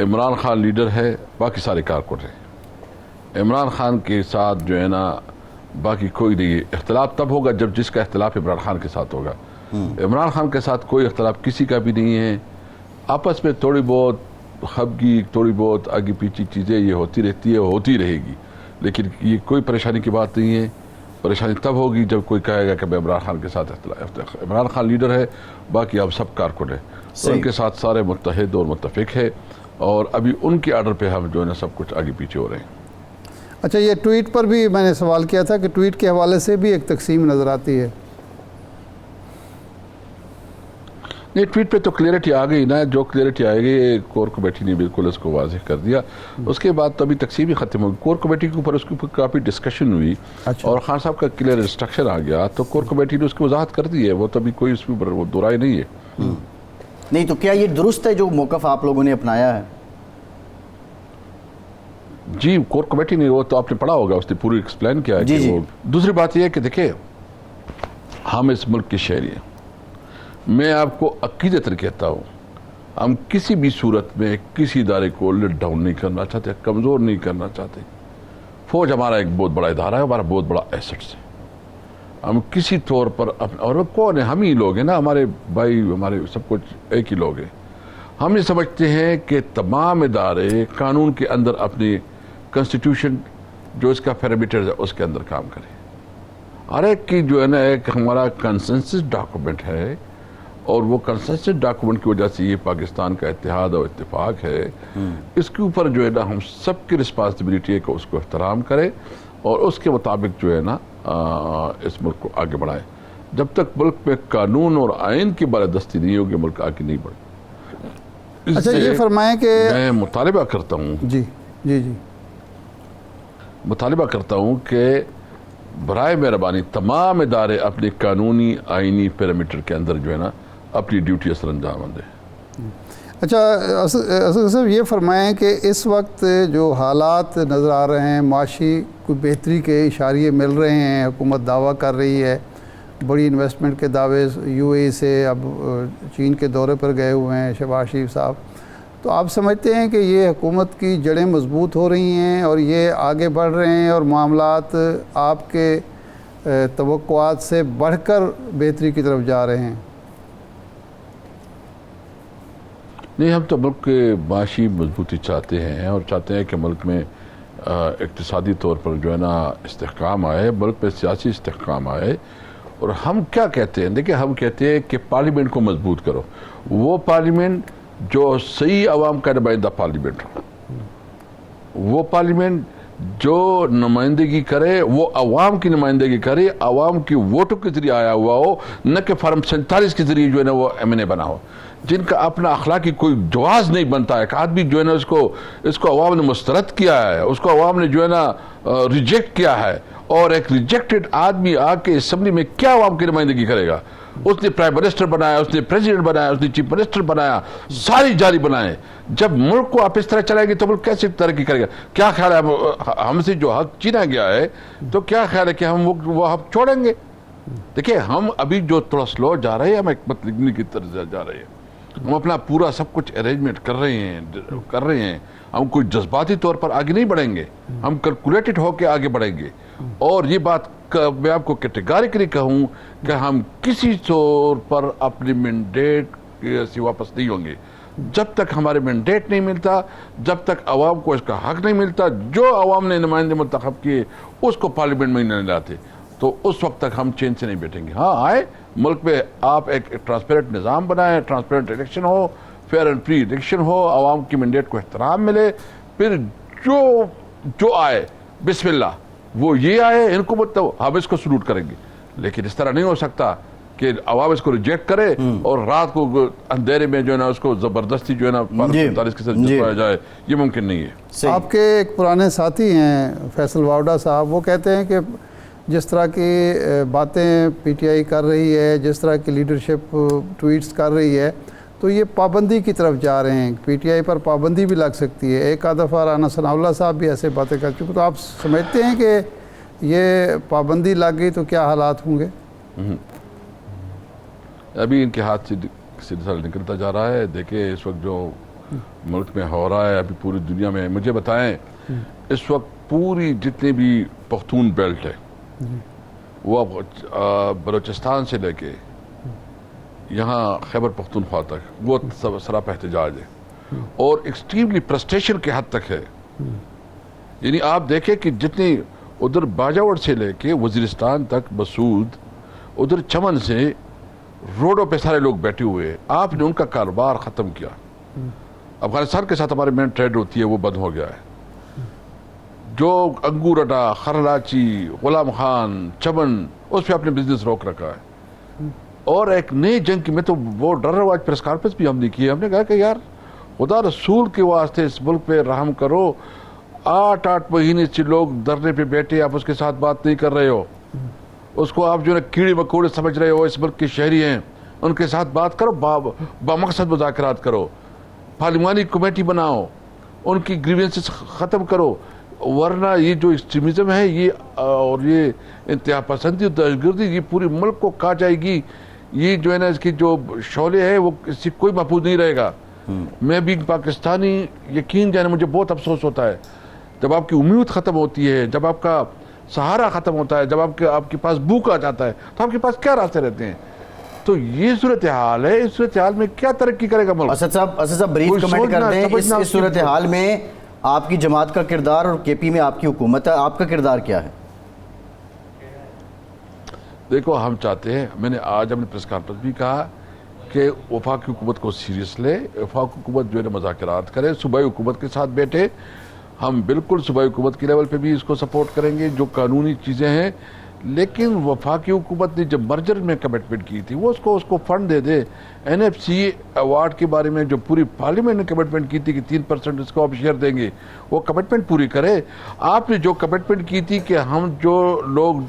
S3: عمران خان لیڈر ہے، باقی سارے کارکن ہیں. عمران خان کے ساتھ جو ہے نا باقی کوئی نہیں ہے. اختلاف تب ہوگا جب جس کا اختلاف عمران خان کے ساتھ ہوگا. عمران خان کے ساتھ کوئی اختلاف کسی کا بھی نہیں ہے. آپس میں تھوڑی بہت خفگی، تھوڑی بہت آگے پیچھے چیزیں یہ ہوتی رہتی ہے، ہوتی رہے گی، لیکن یہ کوئی پریشانی کی بات نہیں ہے. پریشانی تب ہوگی جب کوئی کہے گا کہ میں عمران خان کے ساتھ اختلاف. عمران خان لیڈر ہے، باقی آپ سب کارکن ہیں، ان کے ساتھ سارے متحد اور متفق ہے، اور ابھی ان کے آرڈر پہ ہم جو ہے نا سب کچھ آگے پیچھے ہو رہے ہیں.
S1: اچھا، یہ ٹویٹ پر بھی میں نے سوال کیا تھا کہ ٹویٹ کے حوالے سے بھی ایک تقسیم نظر آتی ہے.
S3: نہیں، ٹویٹ پہ تو کلیئرٹی آ گئی نا. جو کلیئرٹی آئے گی کور کمیٹی نے بالکل اس کو واضح کر دیا. اس کے بعد تو ابھی تقسیم ہی ختم ہوگی. کور کمیٹی کے اوپر اس کے اوپر کافی ڈسکشن ہوئی، اور خان صاحب کا کلیئر انسٹرکشن آ گیا تو کور کمیٹی نے اس کی وضاحت کر دی ہے. وہ تو ابھی کوئی اس کے اوپر وہ دو رائے نہیں ہے.
S2: نہیں تو کیا یہ درست ہے جو موقف آپ لوگوں نے اپنایا ہے؟
S3: جی، کور کمیٹی نے، وہ تو آپ نے پڑھا ہوگا، اس نے پوری ایکسپلین کیا ہے
S2: جی
S3: کہ وہ. دوسری بات یہ ہے کہ دیکھیں، ہم اس ملک کے شہری ہیں. میں آپ کو عقیدتاً کہتا ہوں، ہم کسی بھی صورت میں کسی ادارے کو لیٹ ڈاؤن نہیں کرنا چاہتے، کمزور نہیں کرنا چاہتے. فوج ہمارا ایک بہت بڑا ادارہ ہے، ہمارا بہت بڑا ایسٹس ہے. ہم کسی طور پر اور وہ کون ہے؟ ہم ہی لوگ ہیں نا، ہمارے بھائی، ہمارے سب کچھ ایک ہی لوگ ہیں. ہم یہ سمجھتے ہیں کہ تمام ادارے قانون کے اندر اپنی کنسٹیٹیوشن جو اس کا پیرامیٹر ہے اس کے اندر کام کریں. ہر ایک کی جو ہے نا ایک ہمارا کنسنسس ڈاکومنٹ ہے، اور وہ کنسنسس ڈاکومنٹ کی وجہ سے یہ پاکستان کا اتحاد اور اتفاق ہے. اس کے اوپر جو ہے نا ہم سب کی رسپانسبلٹی ہے کہ اس کو احترام کرے اور اس کے مطابق جو ہے نا اس ملک کو آگے بڑھائے. جب تک ملک میں قانون اور آئین کی بالادستی نہیں ہوگی، ملک آگے نہیں بڑھے.
S1: اچھا، یہ فرمائیں کہ
S3: میں مطالبہ کرتا ہوں،
S1: جی جی جی
S3: مطالبہ کرتا ہوں کہ برائے مہربانی تمام ادارے اپنے قانونی آئینی پیرامیٹر کے اندر جو ہے نا اپنی ڈیوٹی سر انجام دیں.
S1: اچھا، اسد صاحب یہ فرمائیں کہ اس وقت جو حالات نظر آ رہے ہیں، معاشی کوئی بہتری کے اشاریے مل رہے ہیں، حکومت دعویٰ کر رہی ہے، بڑی انویسٹمنٹ کے دعوے یو اے ای سے، اب چین کے دورے پر گئے ہوئے ہیں شہباز شریف صاحب. تو آپ سمجھتے ہیں کہ یہ حکومت کی جڑیں مضبوط ہو رہی ہیں اور یہ آگے بڑھ رہے ہیں اور معاملات آپ کے توقعات سے بڑھ کر بہتری کی طرف جا رہے ہیں؟
S3: نہیں، ہم تو ملک کے معاشی مضبوطی چاہتے ہیں، اور چاہتے ہیں کہ ملک میں اقتصادی طور پر جو ہے نا استحکام آئے، ملک میں سیاسی استحکام آئے. اور ہم کیا کہتے ہیں؟ دیکھیں، ہم کہتے ہیں کہ پارلیمنٹ کو مضبوط کرو. وہ پارلیمنٹ جو صحیح عوام کا نمائندہ پارلیمنٹ ہو، وہ پارلیمنٹ جو نمائندگی کرے وہ عوام کی نمائندگی کرے, عوام کی ووٹوں کے ذریعے آیا ہوا ہو, نہ کہ فارم 47 کے ذریعے جو ہے نا وہ MNA بنا ہو, جن کا اپنا اخلاقی کوئی جواز نہیں بنتا ہے. ایک آدمی جو ہے نا اس کو عوام نے مسترد کیا ہے, اس کو عوام نے جو ہے نا ریجیکٹ کیا ہے, اور ایک ریجیکٹڈ آدمی آ کے اسمبلی میں کیا عوام کی نمائندگی کرے گا؟ اس نے پرائم منسٹر بنایا, اس نے پریزیڈنٹ بنایا, اس نے چیف منسٹر بنایا, ساری جاری بنائے. جب ملک کو آپ اس طرح چلائیں گے تو ملک کیسے ترقی کرے گا؟ کیا خیال ہے ہم سے جو حق چھینا گیا ہے تو کیا خیال ہے کہ ہم وہ حق چھوڑیں گے؟ دیکھیں ہم ابھی جو تھوڑا سلو جا رہے ہیں, ہم حکمت لگنی کی طرف جا رہے ہیں, ہم اپنا پورا سب کچھ ارینجمنٹ کر رہے ہیں. ہم کوئی جذباتی طور پر آگے نہیں بڑھیں گے, ہم کیلکولیٹڈ ہو کے آگے بڑھیں گے. اور یہ بات میں آپ کو کیٹیگریکلی کہوں کہ ہم کسی طور پر اپنے مینڈیٹ سے واپس نہیں ہوں گے جب تک ہمارے مینڈیٹ نہیں ملتا, جب تک عوام کو اس کا حق نہیں ملتا. جو عوام نے نمائندے منتخب کیے اس کو پارلیمنٹ میں نہیں لاتے تو اس وقت تک ہم چین سے نہیں بیٹھیں گے. ہاں آئے ملک میں آپ ایک ٹرانسپیرنٹ نظام بنائیں, ٹرانسپیرنٹ الیکشن ہو, فیئر اینڈ فری الیکشن ہو, عوام کی مینڈیٹ کو احترام ملے, پھر جو آئے بسم اللہ وہ یہ آئے ان کو مطلب ہم اس کو سلوٹ کریں گے. لیکن اس طرح نہیں ہو سکتا کہ عوام اس کو ریجیکٹ کرے اور رات کو اندھیرے میں جو ہے نا اس کو زبردستی جو ہے نا 45 کے ساتھ جتوایا جائے, یہ ممکن نہیں ہے.
S1: آپ کے ایک پرانے ساتھی ہیں فیصل واوڈا صاحب, وہ کہتے ہیں کہ جس طرح کی باتیں پی ٹی آئی کر رہی ہے, جس طرح کی لیڈرشپ ٹویٹس کر رہی ہے, تو یہ پابندی کی طرف جا رہے ہیں, پی ٹی آئی پر پابندی بھی لگ سکتی ہے. ایک آدھ دفعہ رانا ثناء اللہ صاحب بھی ایسے باتیں کر چکے, تو آپ سمجھتے ہیں کہ یہ پابندی لگ گئی تو کیا حالات ہوں گے؟
S3: ابھی ان کے ہاتھ سے سلسلہ نکلتا جا رہا ہے. دیکھیں اس وقت جو ملک میں ہو رہا ہے, ابھی پوری دنیا میں, مجھے بتائیں اس وقت پوری جتنے بھی پختون بیلٹ ہے وہ بلوچستان سے لے کے یہاں خیبر پختونخوا تک وہ سراپا احتجاج ہے اور ایکسٹریملی فرسٹریشن کے حد تک ہے. یعنی آپ دیکھیں کہ جتنی ادھر باجاوڑ سے لے کے وزیرستان تک مسعود, ادھر چمن سے روڈوں پہ سارے لوگ بیٹھے ہوئے ہیں. آپ نے ان کا کاروبار ختم کیا. افغانستان کے ساتھ ہمارے مین ٹریڈ ہوتی ہے وہ بند ہو گیا ہے. جو انگور اڈا, خرلاچی, غلام خان, چمن, اس پہ اپنے بزنس روک رکھا ہے. اور ایک نئی جنگ کی, میں تو وہ ڈر رہا ہوں, آج پریس کانفرنس بھی ہم نے کی ہے, ہم نے کہا کہ یار خدا رسول کے واسطے اس ملک پہ رحم کرو. 8 مہینے سے لوگ دھرنے پہ بیٹھے, آپ اس کے ساتھ بات نہیں کر رہے ہو, اس کو آپ جو ہے کیڑے مکوڑے سمجھ رہے ہو, اس ملک کے شہری ہیں, ان کے ساتھ بات کرو, بامقصد مذاکرات کرو, پارلیمانی کمیٹی بناؤ, ان کی گریوینسز ختم کرو. ورنہ یہ جو ایکسٹریمزم ہے یہ اور یہ انتہا پسندی اور دہشت گردی یہ پوری ملک کو کھا جائے گی. یہ جو ہے نا اس کی جو شعلے ہے وہ اس سے کوئی محفوظ نہیں رہے گا. میں بھی پاکستانی, یقین جانے مجھے بہت افسوس ہوتا ہے جب آپ کی امید ختم ہوتی ہے, جب آپ کا سہارا ختم ہوتا ہے, جب آپ کے پاس بھوک آ جاتا ہے تو آپ کے پاس کیا راستے رہتے ہیں. تو یہ صورتحال ہے, اس صورتحال میں کیا ترقی کرے گا ملک؟
S2: اسد صاحب بریف کمنٹ کرتے ہیں اس صورتحال میں آپ کی جماعت کا کردار اور کے پی میں آپ کی حکومت ہے, آپ کا کردار کیا ہے؟
S3: دیکھو ہم چاہتے ہیں, میں نے آج اپنے پریس کانفرنس بھی کہا کہ وفاقی حکومت کو سیریس لے, وفاقی حکومت جو ہے مذاکرات کرے, صوبائی حکومت کے ساتھ بیٹھے. ہم بالکل صوبائی حکومت کے لیول پہ بھی اس کو سپورٹ کریں گے جو قانونی چیزیں ہیں, لیکن وفاقی حکومت نے جب مرجر میں کمٹمنٹ کی تھی وہ اس کو فنڈ دے دے. NFC ایوارڈ کے بارے میں جو پوری پارلیمنٹ نے کمٹمنٹ کی تھی کہ 3% اس کو آپ شیئر دیں گے, وہ کمٹمنٹ پوری کرے. آپ نے جو کمٹمنٹ کی تھی کہ ہم جو لوگ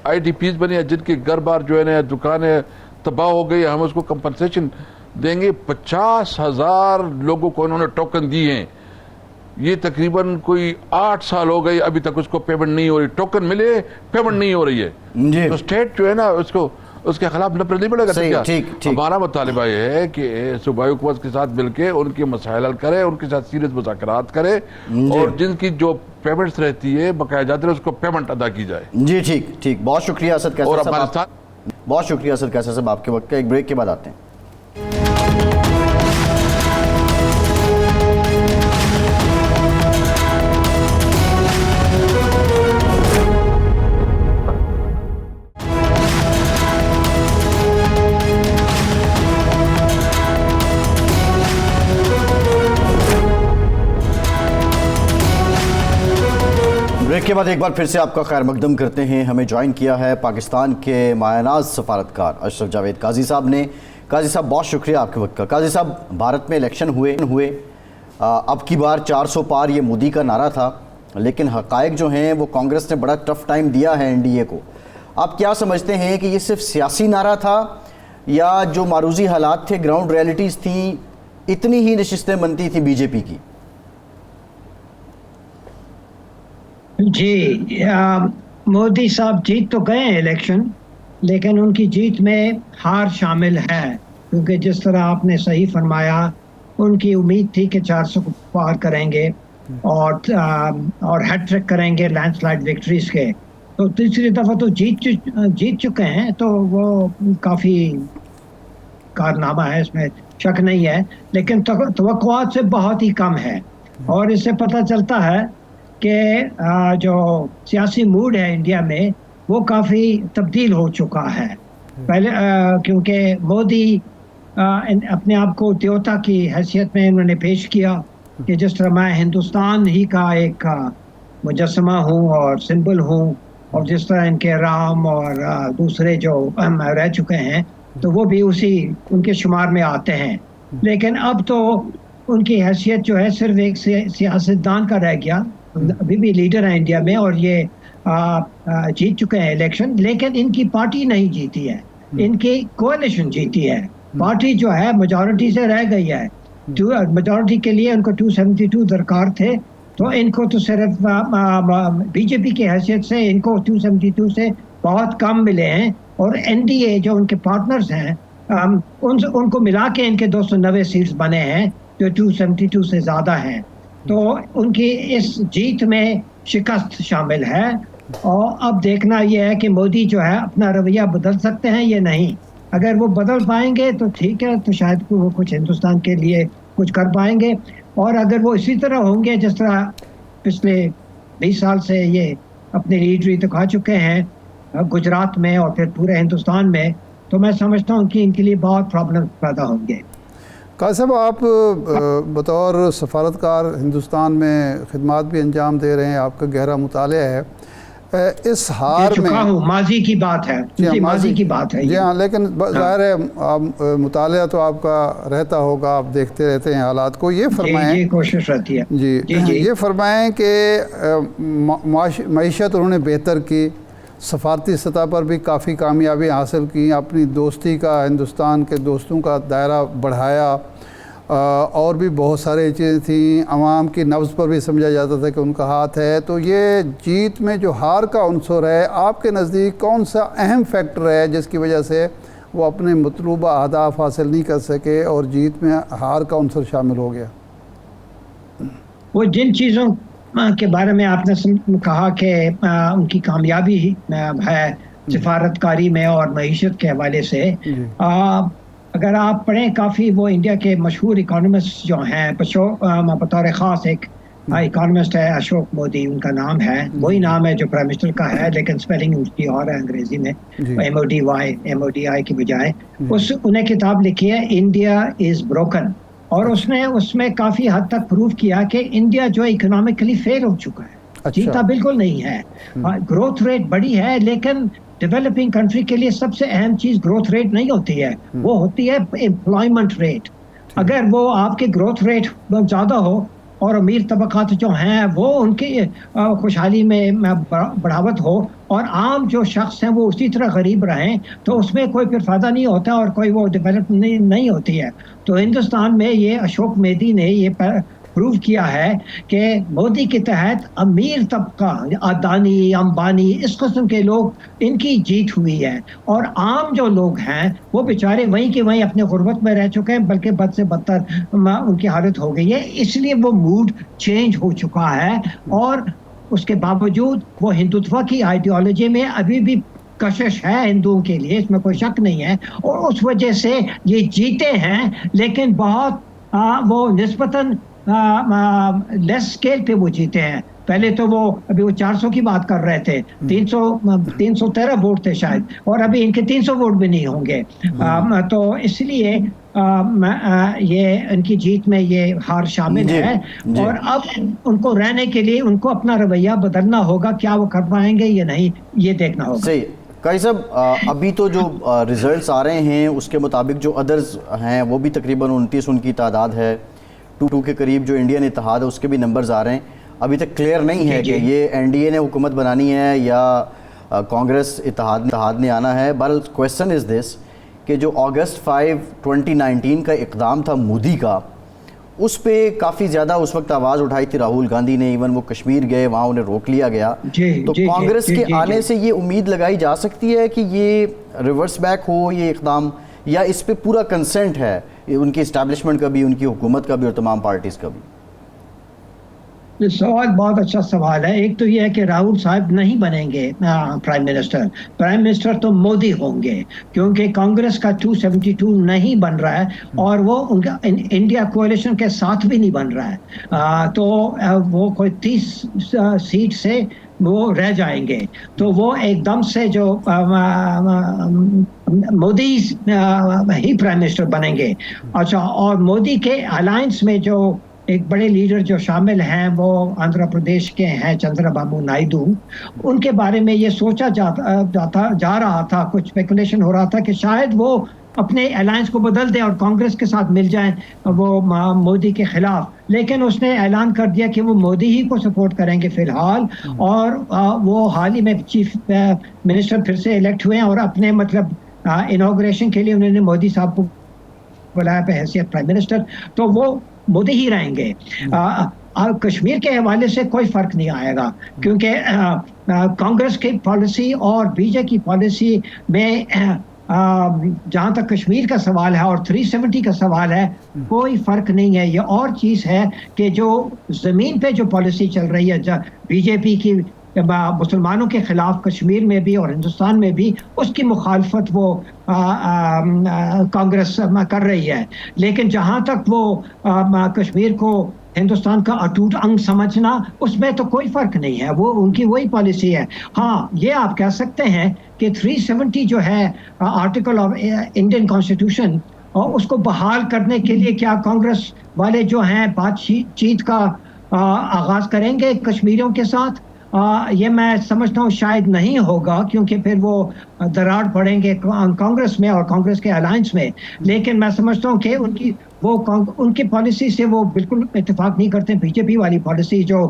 S3: IDPs بنے جن کے گھر بار جو ہے نا دکانیں تباہ ہو گئی, ہم اس کو کمپنسیشن دیں گے. 50,000 لوگوں کو انہوں نے ٹوکن دی ہیں. یہ تقریباً کوئی 8 سال ہو گئی, ابھی تک اس کو پیمنٹ نہیں ہو رہی. ٹوکن ملے, پیمنٹ نہیں ہو رہی ہے. تو اسٹیٹ جو ہے نا اس کے خلاف نفرت نہیں بڑھے گا. ہمارا مطالبہ یہ ہے کہ صوبائی حکومت کے ساتھ مل کے ان کے مسائل حل کرے, ان کے ساتھ سیریس مذاکرات کرے, اور جن کی جو پیمنٹس رہتی ہے بقایا جاتے ہیں اس کو پیمنٹ ادا کی جائے.
S2: جی ٹھیک, بہت شکریہ اسد قیصر صاحب, بہت شکریہ اسد قیصر صاحب آپ کے وقت کا. ایک بریک کے بعد آتے ہیں. بریک کے بعد ایک بار پھر سے آپ کا خیر مقدم کرتے ہیں. ہمیں جوائن کیا ہے پاکستان کے مایہ ناز سفارتکار اشرف جاوید قاضی صاحب نے. قاضی صاحب بہت شکریہ آپ کے وقت کا. قاضی صاحب بھارت میں الیکشن ہوئے اب کی بار 400 پار یہ مودی کا نعرہ تھا, لیکن حقائق جو ہیں وہ کانگریس نے بڑا ٹف ٹائم دیا ہے این ڈی اے کو. آپ کیا سمجھتے ہیں کہ یہ صرف سیاسی نعرہ تھا یا جو معروضی حالات تھے, گراؤنڈ ریئلٹیز تھیں, اتنی ہی نشستیں بنتی تھیں بی جے پی کی؟
S4: جی مودی صاحب جیت تو گئے ہیں الیکشن, لیکن ان کی جیت میں ہار شامل ہے, کیونکہ جس طرح آپ نے صحیح فرمایا ان کی امید تھی کہ 400 کو پار کریں گے اور ہیٹ ٹرک کریں گے لینڈ سلائڈ وکٹریز کے. تو تیسری دفعہ تو جیت چکے ہیں, تو وہ کافی کارنامہ ہے, اس میں شک نہیں ہے, لیکن توقعات سے بہت ہی کم ہے. اور اس سے پتہ چلتا ہے کہ جو سیاسی موڈ ہے انڈیا میں وہ کافی تبدیل ہو چکا ہے. پہلے کیونکہ مودی اپنے آپ کو دیوتا کی حیثیت میں انہوں نے پیش کیا کہ جس طرح میں ہندوستان ہی کا ایک مجسمہ ہوں اور سمبل ہوں, اور جس طرح ان کے رام اور دوسرے جو رہ چکے ہیں تو وہ بھی ان کے شمار میں آتے ہیں. لیکن اب تو ان کی حیثیت جو ہے صرف ایک سیاستدان کا رہ گیا. ابھی بھی لیڈر ہیں انڈیا میں اور یہ جیت چکے ہیں الیکشن, لیکن ان کی پارٹی نہیں جیتی ہے, ان کی کوalition جیتی ہے. پارٹی جو ہے میجورٹی سے رہ گئی ہے. میجورٹی کے لیے ان کو 272 درکار تھے, تو ان کو تو صرف بی جے پی کی حیثیت سے ان کو 272 سے بہت کم ملے ہیں, اور این ڈی اے جو ان کے پارٹنرز ہیں ان کو ملا کے ان کے 290 سیٹس بنے ہیں جو 272 سے زیادہ ہیں. تو ان کی اس جیت میں شکست شامل ہے, اور اب دیکھنا یہ ہے کہ مودی جو ہے اپنا رویہ بدل سکتے ہیں یا نہیں. اگر وہ بدل پائیں گے تو ٹھیک ہے, تو شاید وہ کچھ ہندوستان کے لیے کچھ کر پائیں گے, اور اگر وہ اسی طرح ہوں گے جس طرح پچھلے 20 سال سے یہ اپنی لیڈری دکھا چکے ہیں گجرات میں اور پھر پورے ہندوستان میں, تو میں سمجھتا ہوں کہ ان کے لیے بہت پرابلم پیدا ہوں گے.
S1: قاضی صاحب آپ بطور سفارتکار ہندوستان میں خدمات بھی انجام دے رہے ہیں, آپ کا گہرا مطالعہ ہے اس ہار میں.
S4: ماضی کی بات ہے, ماضی کی بات ہے.
S1: جی ہاں, لیکن ظاہر ہے مطالعہ تو آپ کا رہتا ہوگا, آپ دیکھتے رہتے ہیں حالات کو. یہ فرمائیں,
S4: کوشش رہتی ہے
S1: جی یہ فرمائیں کہ معیشت انہوں نے بہتر کی, سفارتی سطح پر بھی کافی کامیابی حاصل کی, اپنی دوستی کا, ہندوستان کے دوستوں کا دائرہ بڑھایا, اور بھی بہت ساری چیزیں تھیں. عوام کی نبض پر بھی سمجھا جاتا تھا کہ ان کا ہاتھ ہے. تو یہ جیت میں جو ہار کا عنصر ہے, آپ کے نزدیک کون سا اہم فیکٹر ہے جس کی وجہ سے وہ اپنے مطلوبہ اہداف حاصل نہیں کر سکے اور جیت میں ہار کا عنصر شامل ہو گیا؟
S4: وہ جن چیزوں کے بارے میں آپ نے کہا کہ ان کی کامیابی ہے سفارتکاری میں اور معیشت کے حوالے سے, اگر آپ پڑھیں کافی وہ انڈیا کے مشہور اکانومسٹ جو ہیں, بطور خاص ایک اکانومسٹ ہے اشوک مودی, ان کا نام ہے, وہی نام ہے جو پرائم منسٹر کا ہے, لیکن سپیلنگ اس کی اور ہے انگریزی میں, MODI کی بجائے. انہیں کتاب لکھی ہے انڈیا از بروکن, اور اس نے اس میں کافی حد تک پروف کیا کہ انڈیا جو اکنامکلی فیل ہو چکا ہے, جیتا بالکل نہیں ہے. گروتھ ریٹ بڑی ہے, لیکن ڈیولپنگ کنٹری کے لیے سب سے اہم چیز گروتھ ریٹ نہیں ہوتی ہے, وہ ہوتی ہے امپلائمنٹ ریٹ. اگر وہ آپ کے گروتھ ریٹ زیادہ ہو اور امیر طبقات جو ہیں وہ ان کی خوشحالی میں بڑھاوت ہو, اور عام جو شخص ہیں وہ اسی طرح غریب رہیں, تو اس میں کوئی پھر فائدہ نہیں ہوتا اور کوئی وہ ڈیولپ نہیں ہوتی ہے. تو ہندوستان میں یہ اشوک مودی نے یہ پروو کیا ہے کہ مودی کے تحت امیر طبقہ, اڈانی, امبانی, اس قسم کے لوگ, ان کی جیت ہوئی ہے, اور عام جو لوگ ہیں وہ بیچارے وہیں کے وہیں اپنے غربت میں رہ چکے ہیں, بلکہ بد سے بدتر ان کی حالت ہو گئی ہے. اس لیے وہ موڈ چینج ہو چکا ہے, اور اس کے باوجود وہ ہندوتوا کی آئیڈیالوجی میں ابھی بھی کشش ہے ہندوؤں کے لیے, اس میں کوئی شک نہیں ہے, اور اس وجہ سے یہ جیتے ہیں, لیکن بہت وہ نسبتاً لیس اسکیل پہ وہ جیتے ہیں. پہلے تو وہ ابھی وہ 400 کی بات کر رہے تھے, 313 ووٹ تھے شاید, اور ابھی ان کے 300 ووٹ بھی نہیں ہوں گے. تو اس لیے یہ ان کی جیت میں یہ ہار شامل ہے اور اب ان کو رہنے کے لیے ان کو اپنا رویہ بدلنا ہوگا. کیا وہ کر پائیں گے یا نہیں یہ دیکھنا ہوگا.
S2: صحیح. قاری صاحب ابھی تو جو ریزلٹس آ رہے ہیں اس کے مطابق جو ادرز ہیں وہ بھی تقریباً 29 ان کی تعداد ہے, 2 کے قریب جو انڈین اتحاد ہے اس کے بھی نمبرز آ رہے ہیں. ابھی تک کلیئر نہیں ہے کہ یہ این ڈی اے نے حکومت بنانی ہے یا کانگریس اتحاد نے آنا ہے. بہرحال کویسچن از دس کہ جو اگست 5 2019 کا اقدام تھا مودی کا, اس پہ کافی زیادہ اس وقت آواز اٹھائی تھی راہل گاندھی نے, ایون وہ کشمیر گئے, وہاں انہیں روک لیا گیا. تو کانگریس کے آنے سے یہ امید لگائی جا سکتی ہے کہ یہ ریورس بیک ہو یہ اقدام, یا اس پہ پورا کنسنٹ ہے ان کی اسٹیبلشمنٹ کا بھی, ان کی حکومت کا بھی اور تمام پارٹیز کا بھی؟
S4: سوال بہت اچھا سوال ہے. ایک تو یہ ہے کہ راہل صاحب نہیں بنیں گے پرائم منسٹر تو مودی ہوں گے, کیونکہ کانگریس کا 272 نہیں بن رہا ہے اور وہ ان کا انڈیا کوalition کے ساتھ بھی نہیں بن رہا ہے. تو وہ کوئی 30 سیٹ سے وہ رہ جائیں گے. تو وہ ایک دم سے جو مودی ہی پرائم منسٹر بنیں گے. اچھا, اور مودی کے الائنس میں جو ایک بڑے لیڈر جو شامل ہیں وہ آندھرا پردیش کے ہیں چندرا بابو نائیڈو. ان کے بارے میں یہ سوچا جا رہا تھا, کچھ اسپیکولیشن ہو رہا تھا کہ شاید وہ اپنے الائنس کو بدل دیں اور کانگریس کے ساتھ مل جائیں وہ مودی کے خلاف. لیکن اس نے اعلان کر دیا کہ وہ مودی ہی کو سپورٹ کریں گے فی الحال, اور وہ حال ہی میں چیف منسٹر پھر سے الیکٹ ہوئے ہیں اور اپنے مطلب انوگریشن کے لیے انہوں نے مودی صاحب کو بلایا پہ حیثیت پرائم منسٹر. تو وہ مودی ہی رہیں گے. کشمیر کے حوالے سے کوئی فرق نہیں آئے گا, کیونکہ کانگریس کی پالیسی اور بی جے کی پالیسی میں جہاں تک کشمیر کا سوال ہے اور 370 کا سوال ہے کوئی فرق نہیں ہے. یہ اور چیز ہے کہ جو زمین پہ جو پالیسی چل رہی ہے بی جے پی کی مسلمانوں کے خلاف کشمیر میں بھی اور ہندوستان میں بھی, اس کی مخالفت وہ کانگریس کر رہی ہے. لیکن جہاں تک وہ کشمیر کو ہندوستان کا اٹوٹ انگ سمجھنا, اس میں تو کوئی فرق نہیں ہے, وہ ان کی وہی پالیسی ہے. ہاں یہ آپ کہہ سکتے ہیں کہ 370 جو ہے آرٹیکل آف انڈین کانسٹیٹیوشن, اور اس کو بحال کرنے کے لیے کیا کانگریس والے جو ہیں بات چیت کا آغاز کریں گے کشمیریوں کے ساتھ؟ یہ میں سمجھتا ہوں شاید نہیں ہوگا, کیونکہ پھر وہ دراڑ پڑیں گے کانگریس میں اور کانگریس کے الائنس میں. لیکن میں سمجھتا ہوں کہ ان کی پالیسی سے وہ بالکل اتفاق نہیں کرتے. بی جے پی والی پالیسی جو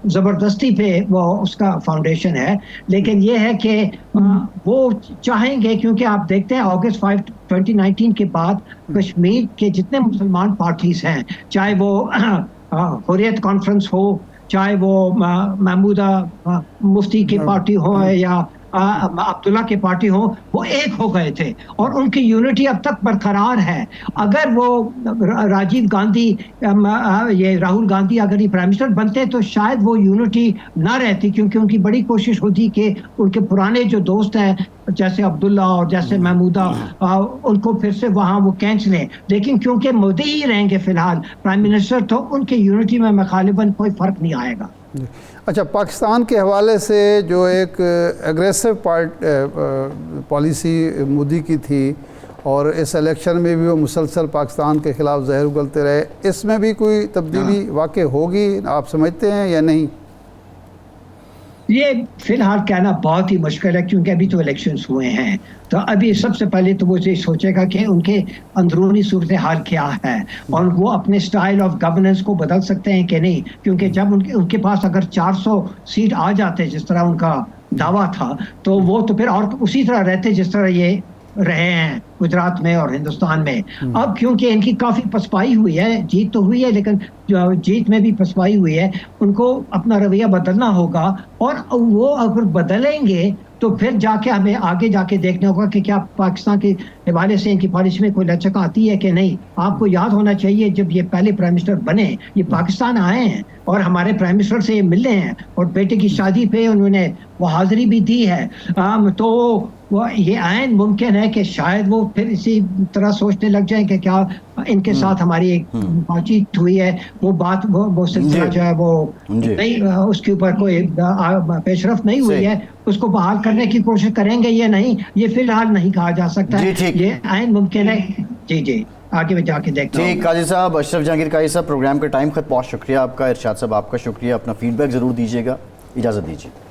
S4: زبردستی پہ وہ اس کا فاؤنڈیشن ہے. لیکن یہ ہے کہ وہ چاہیں گے, کیونکہ آپ دیکھتے ہیں اگست 5 2019 کے بعد کشمیر کے جتنے مسلمان پارٹیز ہیں, چاہے وہ حریت کانفرنس ہو, چاہے وہ محمودہ مفتی کی پارٹی ہو یا عبداللہ کی پارٹی ہو, وہ ایک ہو گئے تھے اور ان کی یونٹی اب تک برقرار ہے. اگر وہ راجیو گاندھی یہ راہل گاندھی اگر یہ پرائم منسٹر بنتے تو شاید وہ یونٹی نہ رہتی, کیونکہ ان کی بڑی کوشش ہوتی کہ ان کے پرانے جو دوست ہیں جیسے عبداللہ اور جیسے محمودہ ان کو پھر سے وہاں وہ کھینچ لیں. لیکن کیونکہ مودی ہی رہیں گے فی الحال پرائم منسٹر, تو ان کی یونٹی میں غالباً کوئی فرق نہیں آئے گا.
S1: اچھا, پاکستان کے حوالے سے جو ایک ایگریسو پالیسی مودی کی تھی اور اس الیکشن میں بھی وہ مسلسل پاکستان کے خلاف زہر اگلتے رہے, اس میں بھی کوئی تبدیلی واقع ہوگی آپ سمجھتے ہیں یا نہیں؟
S4: یہ فی الحال کہنا بہت ہی مشکل ہے, کیونکہ ابھی تو الیکشنز ہوئے ہیں. تو ابھی سب سے پہلے تو وہ یہ سوچے گا کہ ان کے اندرونی صورتحال کیا ہے اور وہ اپنے سٹائل آف گورننس کو بدل سکتے ہیں کہ نہیں. کیونکہ جب ان کے پاس اگر 400 سیٹ آ جاتے جس طرح ان کا دعویٰ تھا, تو وہ تو پھر اور اسی طرح رہتے جس طرح یہ رہے ہیں گجرات میں اور ہندوستان میں. اب کیونکہ ان کی کافی پسپائی ہوئی ہے, جیت تو ہوئی ہے لیکن جیت میں بھی پسپائی ہوئی ہے, ان کو اپنا رویہ بدلنا ہوگا. اور وہ اگر بدلیں گے تو پھر جا کے ہمیں آگے جا کے دیکھنا ہوگا کہ کیا پاکستان کے حوالے سے ان کی پالیسی میں کوئی لچک آتی ہے کہ نہیں. آپ کو یاد ہونا چاہیے جب یہ پہلے پرائم منسٹر بنے, یہ پاکستان آئے ہیں اور ہمارے پرائم منسٹر سے یہ ملے ہیں اور بیٹے کی شادی پہ انہوں نے وہ حاضری بھی دی ہے. تو یہ عین ممکن ہے کہ شاید وہ پھر اسی طرح سوچنے لگ جائیں کہ کیا ان کے ساتھ ہماری ایک بات چیت ہوئی ہے, وہ سلسلہ جو ہے وہ نہیں, اس کے اوپر کوئی پیش رفت نہیں ہوئی ہے, اس کو بحال کرنے کی کوشش کریں گے. یہ نہیں, یہ فی الحال نہیں کہا جا سکتا ہے. یہ عین ممکن ہے جی جی آگے میں جا کے دیکھتا ہوں.
S2: ٹھیک قاضی صاحب، اشرف جہانگیر قاضی صاحب، پروگرام کا ٹائم خط، بہت شکریہ آپ کا. ارشاد صاحب آپ کا شکریہ. اپنا فیڈ بیک ضرور دیجیے گا. اجازت دیجیے.